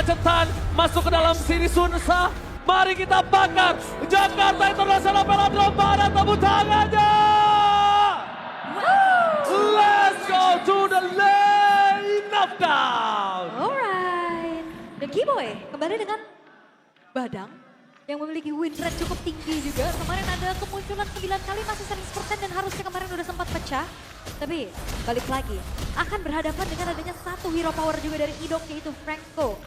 kemacetan masuk ke dalam sini Sunsa. Mari kita bakar Jakarta International Velodrome pada tepuk tangannya. Let's go to the lane of down. Alright. Dan Kiboy kembali dengan Badang yang memiliki win rate cukup tinggi juga. Kemarin ada kemunculan 9 kali masih 100% dan harusnya kemarin udah sempat pecah. Tapi balik lagi akan berhadapan dengan adanya satu hero power juga dari Idok yaitu Franco.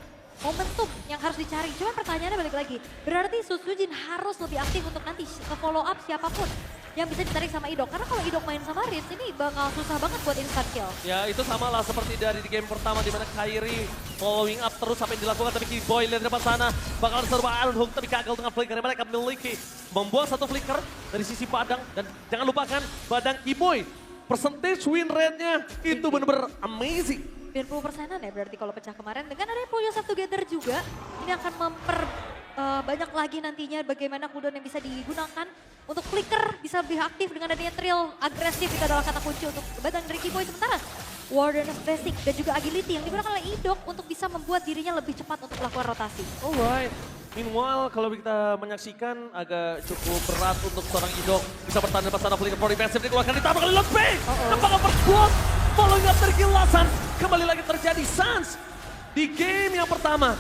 Momentum yang harus dicari. Cuma pertanyaannya balik lagi. Berarti Susujin harus lebih aktif untuk nanti follow up siapapun yang bisa ditarik sama Idok. Karena kalau Idok main sama Riz ini bakal susah banget buat instant kill. Ya itu sama lah seperti dari di game pertama di mana Kairi following up terus apa yang dilakukan, tapi Kiboy lihat di depan sana bakal serba Iron Hook tapi gagal dengan flicker yang mereka miliki. Membuang satu flicker dari sisi Badang dan jangan lupakan Badang Kiboy percentage win rate-nya itu benar-benar amazing. 90%-an ya berarti kalau pecah kemarin. Dengan adanya Puyo Satu Together juga, ini akan banyak lagi nantinya bagaimana cooldown yang bisa digunakan untuk flicker bisa lebih aktif dengan adanya trill agresif itu adalah kata kunci untuk Badang dari Kiboy. Sementara Warden of Basic dan juga Agility yang digunakan oleh Idok untuk bisa membuat dirinya lebih cepat untuk melakukan rotasi. Alright. Meanwhile, kalau kita menyaksikan agak cukup berat untuk seorang Idok bisa bertahan depan sana flicker for defensive dikeluarkan ditambah kali Lutfi. Nampak overclock, following up dari Killasan. Kembali lagi terjadi Sans di game yang pertama.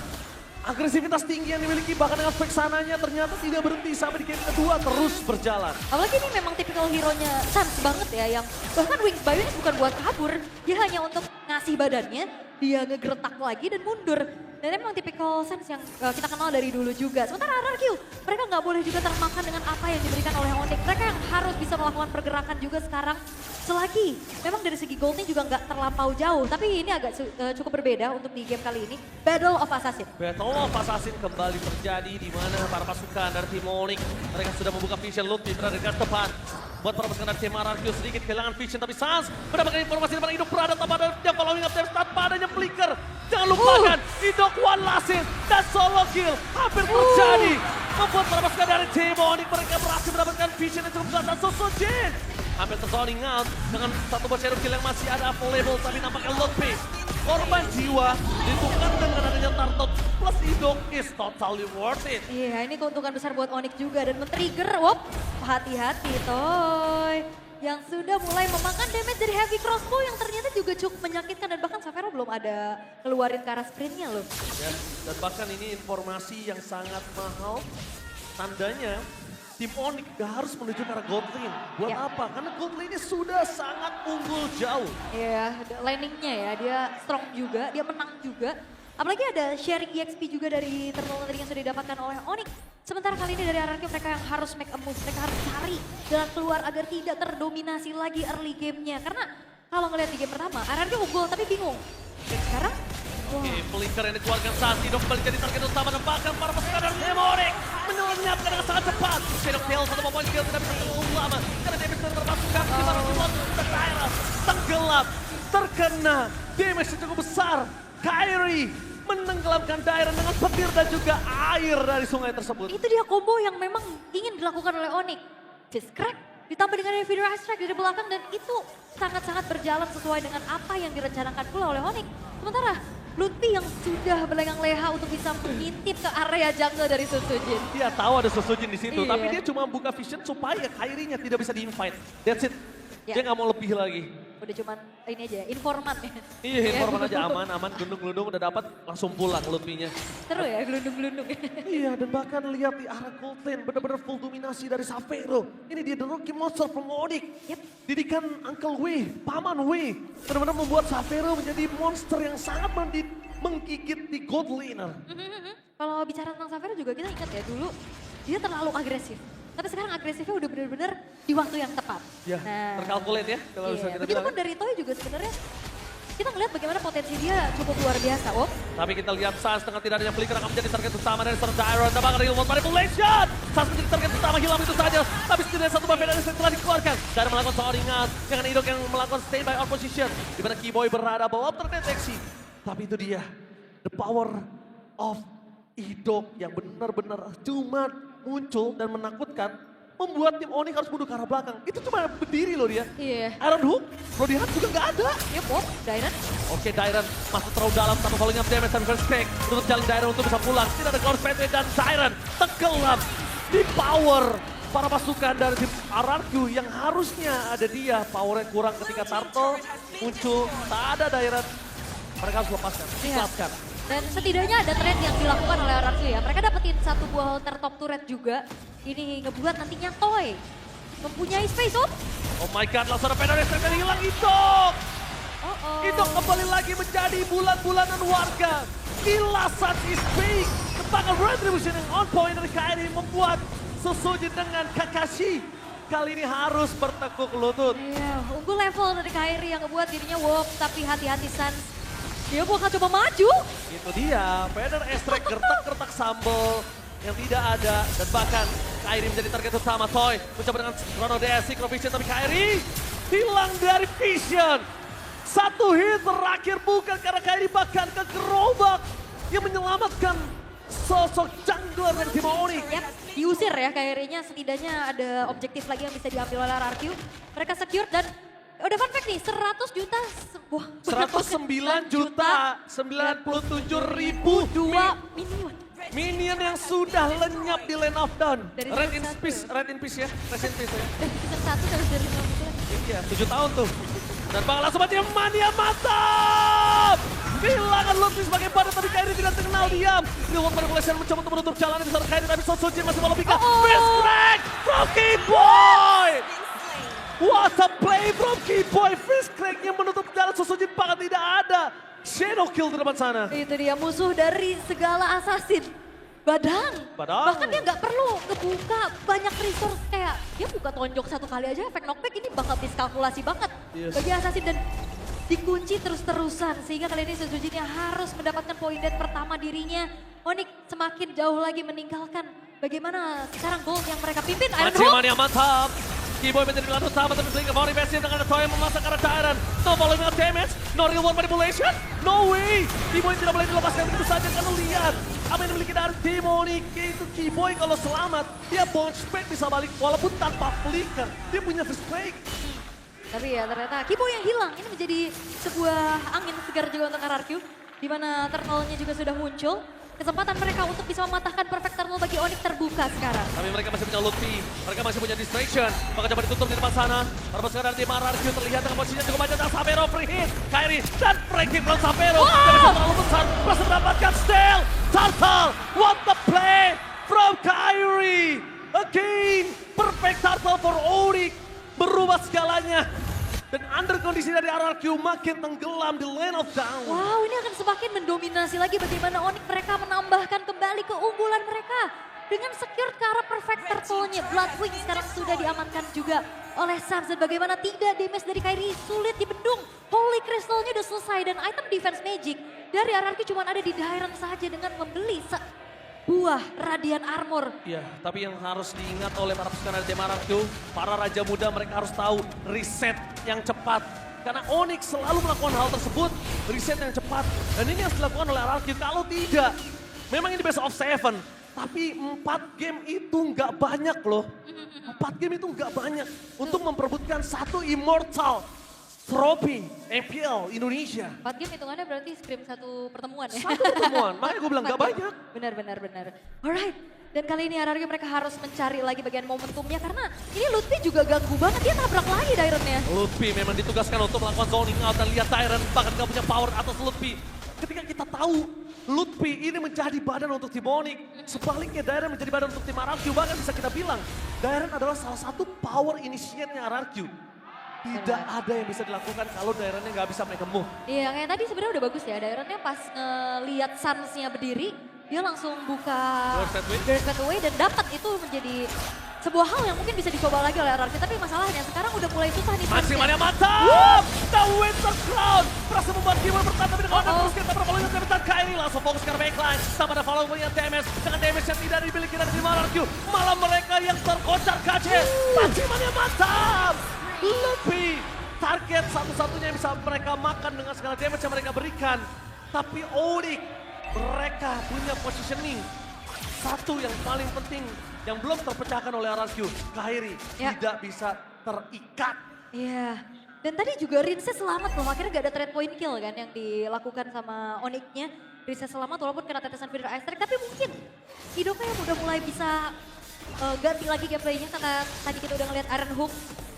Agresivitas tinggi yang dimiliki bahkan dengan fake sananya ternyata tidak berhenti sampai di game kedua terus berjalan. Apalagi ini memang tipikal hero-nya Sans banget ya yang bahkan Wings Bayu ini bukan buat kabur. Dia hanya untuk ngasih badannya, dia ngegertak lagi dan mundur. Dan emang tipikal Sans yang kita kenal dari dulu juga. Sementara RRQ, mereka nggak boleh juga termakan dengan apa yang diberikan oleh Onyx. Mereka yang harus bisa melakukan pergerakan juga sekarang. Selagi memang dari segi goldnya juga nggak terlampau jauh. Tapi ini agak cukup berbeda untuk di game kali ini. Battle of Assassin. Battle of Assassin kembali terjadi di mana para pasukan dari tim Onyx mereka sudah membuka vision Lutfi berada di garis depan. Buat para pasukan dari tim RRQ sedikit kehilangan vision tapi Sans mendapatkan informasi dari Idok berada tanpa adanya following up tanpa adanya flicker. Jangan lupakan Idok one last hit dan solo kill hampir terjadi. Membuat para pasukan dari tim Onyx mereka berhasil mendapatkan vision yang cukup besar dan Susujin hampir terzoning out dengan satu buah shadow kill yang masih ada available tapi nampaknya Lutfi korban jiwa ditukar dengan adanya Tartot plus Idok is totally worth it. Iya, ini keuntungan besar buat Onyx juga dan men-trigger, wop, hati-hati Toy. Yang sudah mulai memakan damage dari heavy crossbow yang ternyata juga cukup menyakitkan dan bahkan Savero belum ada keluarin ke arah sprintnya loh. Ya, dan bahkan ini informasi yang sangat mahal, tandanya tim Onyx gak harus menuju ke arah gold lane. Buat Ya. apa? Karena gold lane-nya sudah sangat unggul jauh. Iya, landingnya ya, dia strong juga, dia menang juga. Apalagi ada sharing EXP juga dari thermal tadi yang sudah didapatkan oleh Onyx. Sementara kali ini dari RRQ mereka yang harus make a move, mereka harus cari jalan keluar agar tidak terdominasi lagi early game-nya. Karena kalau ngelihat di game pertama, RRQ unggul tapi bingung. Dan sekarang, Oke, flicker yang dikeluarkan saat Idok kembali jadi target utama dan bahkan para pasukan dari tim Onyx menyelenyapkan dengan sangat cepat. Shadow Tail satu poin kill tidak bisa terlalu lama karena damage sudah terpasukan di mana Kaira tenggelam, terkena damage yang cukup besar. Kairi menenggelamkan Dairon dengan petir dan juga air dari sungai tersebut. itu dia combo yang memang ingin dilakukan oleh Onyx. Just crack, ditambah dengan Heavy Ice Strike dari belakang dan itu sangat-sangat berjalan sesuai dengan apa yang direncanakan pula oleh Onyx. Sementara Lutfi yang sudah melenggang leha untuk bisa mengintip ke area jungle dari Susujin. Dia tahu ada Susujin di situ, Iya. tapi dia cuma buka vision supaya Kairinya tidak bisa di-invite. That's it. Ya. Dia nggak mau lebih lagi. Udah cuman ini aja, informan. Iya, informan aja aman, gelundung-gelundung udah dapat langsung pulang Lutfinya. Seru ya, gelundung-gelundung. Iya, dan bahkan lihat di arah gold lane benar-benar full dominasi dari Savero. Ini dia the rookie monster from Onyx. Yep. Didikan Uncle Wei, Paman Wei. Benar-benar membuat Savero menjadi monster yang sangat menggigit di gold laner. Kalau bicara tentang Savero juga kita ingat ya dulu dia terlalu agresif. Tapi sekarang agresifnya udah benar-benar di waktu yang tepat. Ya, Nah, terkalkulate ya kalau bisa kita begitu bilang. pun dari Toy juga sebenarnya kita ngeliat bagaimana potensi dia cukup luar biasa. Oh, Tapi kita lihat Sans dengan tidak adanya flicker akan menjadi target utama dari seorang Dairon. Nampak real world manipulation. Sans menjadi target utama, hilang itu saja. Tapi setidaknya satu buff yang telah dikeluarkan. Dairon melakukan soaring out dengan Idok yang melakukan stay by on position. Di mana Kiboy berada belum terdeteksi. Tapi itu dia, the power of Idok yang benar-benar cuma muncul dan menakutkan membuat tim Onyx harus mundur ke arah belakang. Itu cuma berdiri loh dia. Iya. Iron Hook, Brody Hunt juga nggak ada. Yep, Dairon. Oke, Dairon masuk terlalu dalam tanpa falling up damage dan first crack. Untuk jalan Dairon untuk bisa pulang. Tidak ada Ghost Petre dan Dairon tenggelam di power para pasukan dari tim RRQ yang harusnya ada dia. Powernya kurang ketika Turtle muncul. Tak ada Dairon. Mereka harus lepaskan, ikhlaskan. Dan setidaknya ada trade yang dilakukan oleh RRQ ya. Mereka dapetin satu buah holter top turret juga. Ini ngebuat nantinya Toy mempunyai space up. Oh my god, langsung ada Pedro yang hilang Itok. Itok kembali lagi menjadi bulan-bulanan warga. Gila, such is big. Tembakan retribution yang on point dari KRI membuat Susuji dengan Kakashi kali ini harus bertekuk lutut. Iya, unggul level dari KRI yang ngebuat dirinya walk, tapi hati-hati Sans. Dia bakal coba maju. Itu dia, Pedro Estrek gertak-gertak sambal yang tidak ada. Dan bahkan KRI menjadi target utama. Toy mencoba dengan Chrono DS, Synchro Vision, tapi KRI hilang dari Vision. Satu hit terakhir bukan karena KRI bahkan ke gerobak yang menyelamatkan sosok jungler dari tim Onyx. Yap, diusir ya KRI-nya, setidaknya ada objektif lagi yang bisa diambil oleh RRQ. Mereka secure dan udah fun fact nih, 100 juta, wah, 109 juta 97 ribu minion. minion yang sudah lenyap di Land of Dawn. Dari Red in season peace, Red in peace ya, Rest in peace ya. Season 1 dari 50. Iya, 7 tahun tuh. Dan Bang langsung mati mania mantap! Kehilangan Lutfi sebagai badan tapi KRI tidak terkenal diam. Real Manipulation mencoba untuk menutup jalan di sana KRI tapi Sosuji masih malah pika. Best crack from Keyboy! What a play from Keyboy! Fist crack yang menutup jalan Sosuji bahkan tidak ada. Shadow kill di depan sana. Itu dia musuh dari segala assassin. Badang. Bahkan dia nggak perlu ngebuka banyak resource kayak dia buka tonjok satu kali aja efek knockback ini bakal miskalkulasi banget bagi assassin dan dikunci terus-terusan sehingga kali ini Suzuki harus mendapatkan poin dead pertama dirinya. Onyx semakin jauh lagi meninggalkan bagaimana sekarang goal yang mereka pimpin. Iron Hook. Yang mantap. Keyboy menjadi pilihan utama tapi Blink of Invasive dengan Toy yang memasak arah Tyrant. No following up damage, no real world manipulation, no way. Keyboy tidak boleh dilepaskan begitu saja karena lihat apa yang dimiliki dari tim Onyx. Itu Keyboy kalau selamat, dia bounce back bisa balik walaupun tanpa flicker. Dia punya first break. Tapi ya ternyata Keyboy yang hilang ini menjadi sebuah angin segar juga untuk RRQ. Di mana turtle-nya juga sudah muncul. Kesempatan mereka untuk bisa mematahkan perfect turtle bagi Onyx terbuka sekarang. Tapi mereka masih punya Lutfi, mereka masih punya distraction. Maka coba ditutup di depan sana. Para pasukan dari tim RRQ terlihat dengan posisinya cukup banyak dan Sapero free hit. KRI dan free hit from Sapero. Dari terlalu besar, berhasil mendapatkan steal. Turtle, what the play from KRI. Again, perfect turtle for Onyx. Berubah segalanya. Dan under kondisi dari RRQ makin tenggelam di Land of Dawn. Wow, ini akan semakin mendominasi lagi bagaimana Onyx mereka menambahkan kembali keunggulan mereka. Dengan secure ke arah perfect turtle-nya. Bloodwing sekarang sudah diamankan juga oleh Sans. Dan bagaimana tidak damage dari KRI sulit dibendung. Holy Crystal-nya udah selesai dan item defense magic dari RRQ cuma ada di Dairon saja dengan membeli buah Radiant Armor. Ya, tapi yang harus diingat oleh para pasukan dari tim RRQ, para raja muda mereka harus tahu reset yang cepat. Karena Onyx selalu melakukan hal tersebut, reset yang cepat. Dan ini harus dilakukan oleh RRQ, kalau tidak, memang ini best of 7. Tapi 4 game itu nggak banyak loh. 4 game itu nggak banyak untuk memperebutkan satu Immortal Trophy MPL Indonesia. 4 game hitungannya berarti scrim satu pertemuan ya? Satu pertemuan, makanya gue bilang gak banyak. Benar. Alright, dan kali ini RRQ mereka harus mencari lagi bagian momentumnya karena ini Lutfi juga ganggu banget, dia tabrak lagi Dairon-nya. Lutfi memang ditugaskan untuk melakukan zoning out dan lihat Tyrant bahkan gak punya power atas Lutfi. Ketika kita tahu Lutfi ini menjadi badan untuk tim Onyx, sebaliknya Dairon menjadi badan untuk tim RRQ, bahkan bisa kita bilang Dairon adalah salah satu power initiate-nya RRQ. Tidak ada yang bisa dilakukan kalau Dairon-nya nggak bisa make a move. Iya, kayak tadi sebenarnya udah bagus ya. Dairon-nya pas ngeliat Sans-nya berdiri, dia langsung buka Burst Away dan dapat itu menjadi sebuah hal yang mungkin bisa dicoba lagi oleh RRQ. Tapi masalahnya sekarang udah mulai susah nih. Maksimalnya mantap! The Winter Crown berhasil membuat Keyboy bertahan tapi dengan terus kita berfollow dengan damage KRI langsung fokus ke backline. Sama ada follow punya damage dengan damage yang tidak dimiliki dari tim RRQ. Malah mereka yang terkocar kace. Maksimalnya mantap! Lebih target satu-satunya yang bisa mereka makan dengan segala damage yang mereka berikan. Tapi Onyx, mereka punya positioning. Satu yang paling penting, yang belum terpecahkan oleh RRQ. Kairi Ya. tidak bisa terikat. Iya. Dan tadi juga Rinse selamat loh, akhirnya gak ada trade point kill kan yang dilakukan sama Onyx-nya. Rinse selamat walaupun kena tetesan Feeder Ice Strike, tapi mungkin Idoka yang udah mulai bisa ganti lagi gameplaynya karena tadi kita udah ngeliat Iron Hook.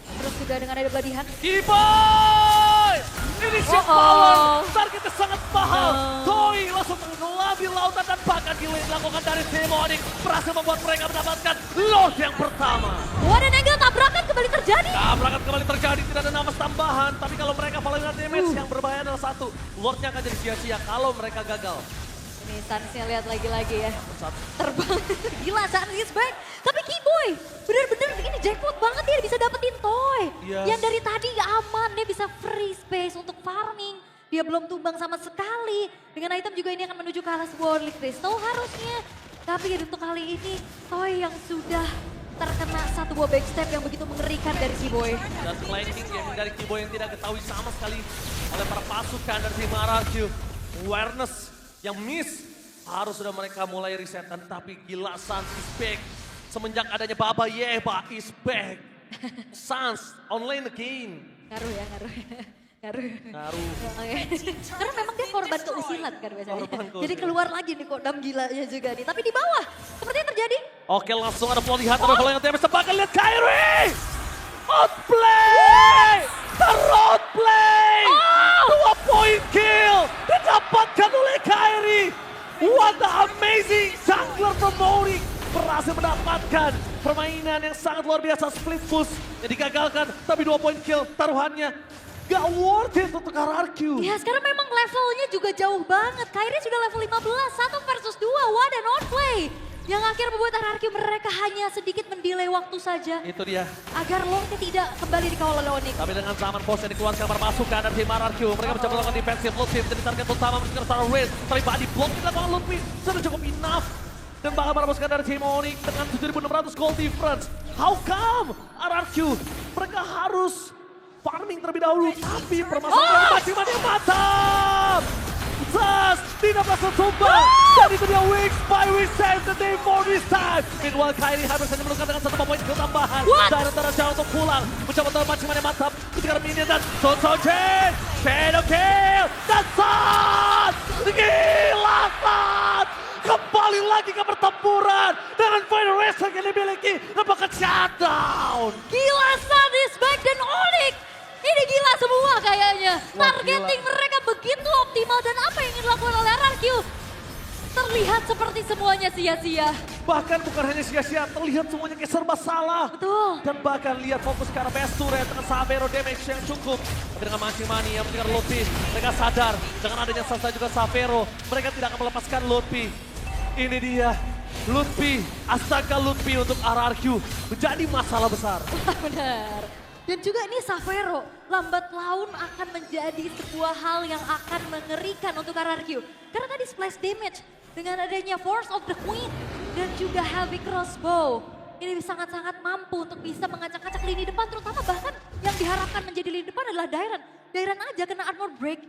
Terus juga dengan ada Bloody Hand. Kiboy! Ini shift power, targetnya sangat mahal. No. Toy langsung tenggelam di lautan dan bahkan dilakukan dari tim Onyx. Berhasil membuat mereka mendapatkan loss yang pertama. Wah, dan angle tabrakan kembali terjadi. Tabrakan kembali terjadi, tidak ada nafas tambahan. Tapi kalau mereka falling damage yang berbahaya adalah satu. Lordnya akan jadi sia-sia kalau mereka gagal. Ini Sansnya lihat lagi-lagi ya. Satu. Terbang. Gila, Sans is back. Tapi Kiboy, bener-bener ini jackpot banget dia bisa dapetin Toy. Yes. Yang dari tadi aman, dia bisa free space untuk farming. Dia belum tumbang sama sekali. Dengan item juga ini akan menuju ke arah sebuah Worldly Crystal harusnya. Tapi untuk kali ini, Toy yang sudah terkena satu buah backstep yang begitu mengerikan dari Kiboy. Dan sliding yang dari Kiboy yang tidak ketahui sama sekali oleh para pasukan dari tim RRQ. Awareness yang miss. Harus sudah mereka mulai resetan, tapi gila Sans is back. Semenjak adanya Baba Yeba is back. Sans online again. Ngaruh ya, ngaruh. Ngaruh. Ngaruh. Oke. Karena memang dia korban keusilan kan biasanya. Korban keusilan. Jadi keluar lagi nih kodam gilanya juga nih. Tapi di bawah, seperti yang terjadi. Oke, langsung ada Bloody Hunter dan yang damage tebakan. Lihat Kairi! Outplay! Terroutplay! 2-point kill didapatkan oleh Kairi. What the amazing jungler from Onyx. Berhasil mendapatkan permainan yang sangat luar biasa. Split push yang digagalkan, tapi 2-point kill taruhannya gak worth it untuk RRQ. Ya sekarang memang levelnya juga jauh banget. Kairi sudah level 15, 1 versus 2, what an outplay. Yang akhirnya membuat RRQ mereka hanya sedikit mendelay waktu saja. Itu dia. Agar Lordnya tidak kembali dikawal oleh Onyx. Tapi dengan zaman pos yang dikeluarkan para pasukan dari tim RRQ, mereka mencoba melakukan defensif. Lutfi menjadi target utama menuju ke arah race. Tapi body block dilakukan Lutfi sudah cukup enough. Dan bahkan para pasukan dari tim Onyx dengan 7.600 gold difference. How come RRQ mereka harus farming terlebih dahulu, tapi permasalahan Maximan yang mantap. Zas tidak berhasil tumbang. Dan itu dia Wings by We save the day for this time. Meanwhile Kairi hampir saja menukar dengan 1 poin kill tambahan. Dan antara jauh untuk pulang. Mencoba untuk Maximan yang mantap. Ketika minion dan Sosochen. Shadow kill. Dan Zas. Gila Zas. Kembali lagi ke pertempuran. Dengan final wrestling yang dimiliki. Apakah shutdown? Gila, Sun is back dan Onyx. Ini gila semua kayaknya. Wah, Targeting gila. mereka begitu optimal dan apa yang ingin dilakukan oleh RRQ. Terlihat seperti semuanya sia-sia. Bahkan bukan hanya sia-sia, terlihat semuanya kayak serba salah. Betul. Dan bahkan lihat fokus ke arah best turret dengan Savero damage yang cukup. Tapi dengan mancing money yang mendengar Lutfi, mereka sadar dengan adanya Sansa juga Savero, mereka tidak akan melepaskan Lutfi. Ini dia, Lutfi, astaga Lutfi untuk RRQ menjadi masalah besar. Benar. Dan juga ini Savero, lambat laun akan menjadi sebuah hal yang akan mengerikan untuk RRQ. Karena tadi splash damage dengan adanya Force of the Queen dan juga Heavy Crossbow. Ini sangat-sangat mampu untuk bisa mengacak-acak lini depan, terutama bahkan yang diharapkan menjadi lini depan adalah Dairon. Dairon aja kena armor break,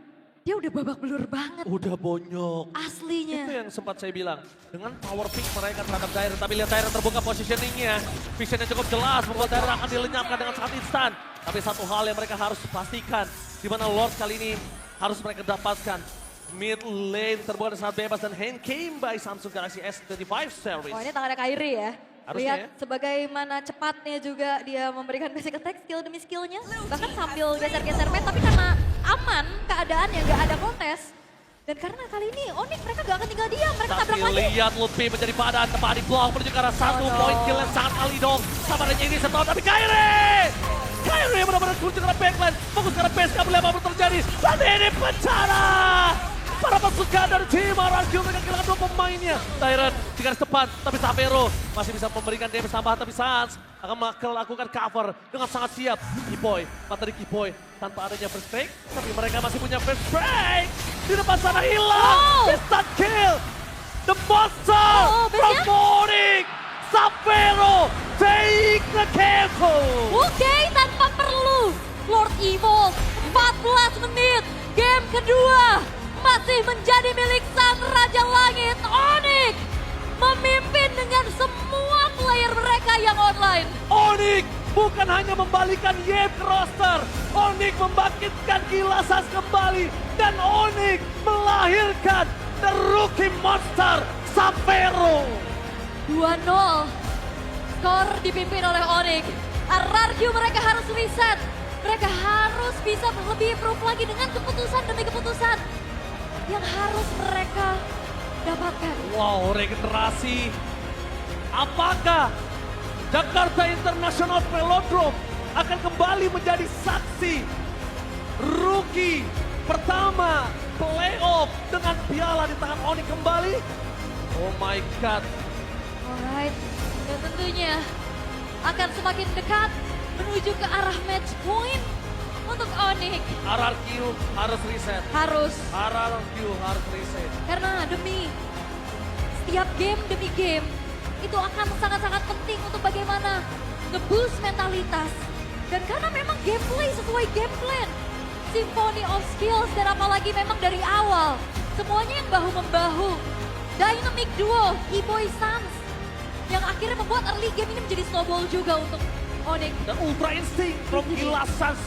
dia udah babak belur banget. Udah bonyok. Aslinya. Itu yang sempat saya bilang. Dengan power pick mereka terhadap Dairon. Tapi lihat Dairon terbuka positioningnya. Visionnya cukup jelas. Membuat Dairon akan dilenyapkan dengan sangat instan. Tapi satu hal yang mereka harus pastikan. Di mana Lord kali ini harus mereka dapatkan. Mid lane terbuka dengan sangat bebas. Dan hand came by Samsung Galaxy S25 series. Oh ini tangannya Kairi ya. Harusnya Lihat ya. sebagaimana cepatnya juga dia memberikan basic attack skill demi skillnya. Bahkan sambil geser-geser pet, tapi karena aman keadaannya, nggak ada kontes. Dan karena kali ini Onyx mereka gak akan tinggal diam, mereka tabrak Tapi lagi. lihat Lutfi menjadi padan tepat di blok menuju ke arah satu no. point kill yang sangat alidong. Sama adanya ini setahun tapi Kairi! Kairi benar-benar kunci ke arah backline. Fokus ke arah base, gak boleh apa-apa terjadi. Dan ini bencana! Para pasukan dari tim RRQ mereka kehilangan 2 pemainnya. Dairon di garis depan, tapi Savero masih bisa memberikan damage tambahan. Tapi Sans akan melakukan cover dengan sangat siap. Kiboy, materi Kiboy tanpa adanya first break. Tapi mereka masih punya first break. Di depan sana hilang. Oh. Instant kill. The monster from base-nya? Onyx. Savero take the kill. Oke, tanpa perlu. Lord Evil, 14 menit. Game kedua masih menjadi milik Sang Raja Langit. Onyx memimpin dengan semua player bukan hanya membalikan Yep ke roster. Onyx membangkitkan Gila Sans kembali. Dan Onyx melahirkan The Rookie Monster, Sapphero. 2-0. Skor dipimpin oleh Onyx. RRQ mereka harus reset. Mereka harus bisa lebih improve lagi dengan keputusan demi keputusan yang harus mereka dapatkan. Wow, regenerasi. Apakah Jakarta International Velodrome akan kembali menjadi saksi rookie pertama playoff dengan piala di tangan Onyx kembali? Oh my god. Alright, dan tentunya akan semakin dekat menuju ke arah match point untuk Onyx. RRQ harus reset. RRQ harus reset. Karena demi setiap game demi game itu akan sangat-sangat penting untuk bagaimana nge-boost mentalitas. Dan karena memang gameplay sesuai game plan. Symphony of Skills dan apalagi memang dari awal. Semuanya yang bahu-membahu. Dynamic duo, Kiboy Sans. Yang akhirnya membuat early game ini menjadi snowball juga untuk Onyx. Dan Ultra Instinct from Gila Sans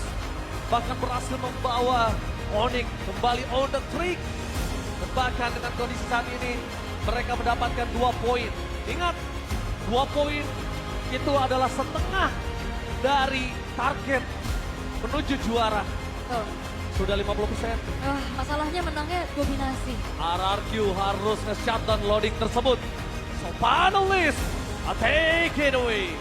bahkan berhasil membawa Onyx kembali on the streak. Dan bahkan dengan kondisi saat ini mereka mendapatkan 2 poin. Ingat, 2 poin itu adalah setengah dari target menuju juara. Oh. Sudah 50%. Masalahnya menangnya dominasi. RRQ harus nge-shutdown loading tersebut. So panelists, take it away.